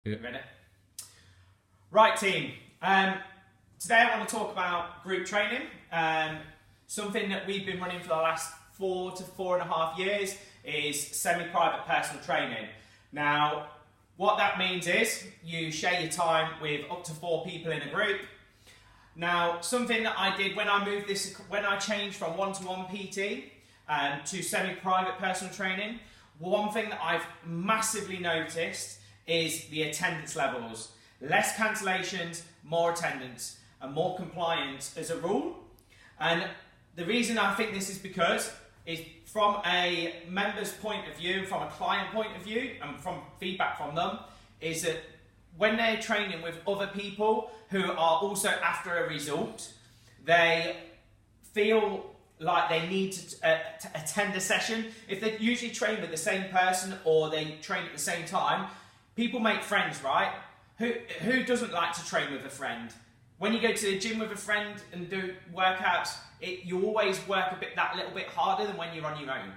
Yeah. Ready? Right, team. Today I want to talk about group training. Something that we've been running for the last 4 to 4.5 years is semi-private personal training. Now, what that means is you share your time with up to 4 people in a group. Now, something that I did when I changed from one-to-one PT to semi-private personal training, one thing that I've massively noticed is the attendance levels. Less cancellations, more attendance, and more compliance as a rule. And the reason I think this is because is from a member's point of view, from a client point of view, and from feedback from them, is that when they're training with other people who are also after a result, they feel like they need to attend a session. If they usually train with the same person or they train at the same time, people make friends, right? Who doesn't like to train with a friend? When you go to the gym with a friend and do workouts, you always work that little bit harder than when you're on your own.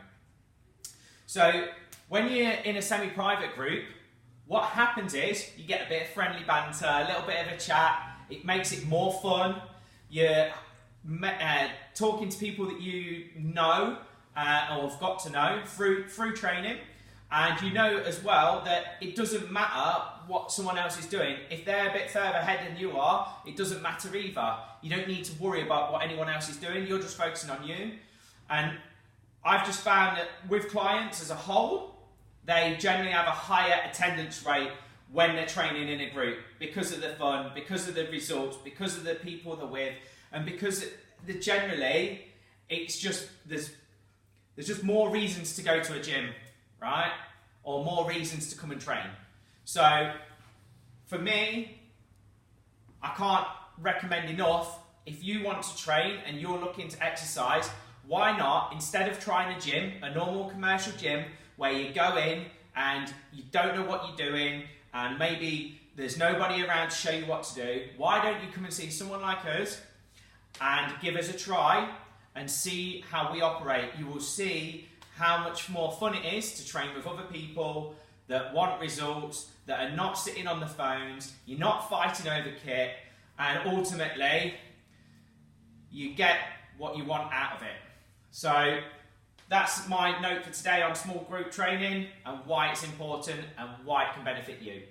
So when you're in a semi-private group, what happens is you get a bit of friendly banter, a little bit of a chat. It makes it more fun. You're talking to people that you know or have got to know through training. And you know as well that it doesn't matter what someone else is doing. If they're a bit further ahead than you are, it doesn't matter either. You don't need to worry about what anyone else is doing. You're just focusing on you. And I've just found that with clients as a whole, they generally have a higher attendance rate when they're training in a group because of the fun, because of the results, because of the people they're with, and because generally it's just there's just more reasons to go to a gym, right? Or more reasons to come and train. So for me, I can't recommend enough, if you want to train and you're looking to exercise, why not, instead of trying a gym, a normal commercial gym, where you go in and you don't know what you're doing and maybe there's nobody around to show you what to do, why don't you come and see someone like us and give us a try and see how we operate? You will see how much more fun it is to train with other people that want results, that are not sitting on the phones, you're not fighting over kit, and ultimately you get what you want out of it. So that's my note for today on small group training and why it's important and why it can benefit you.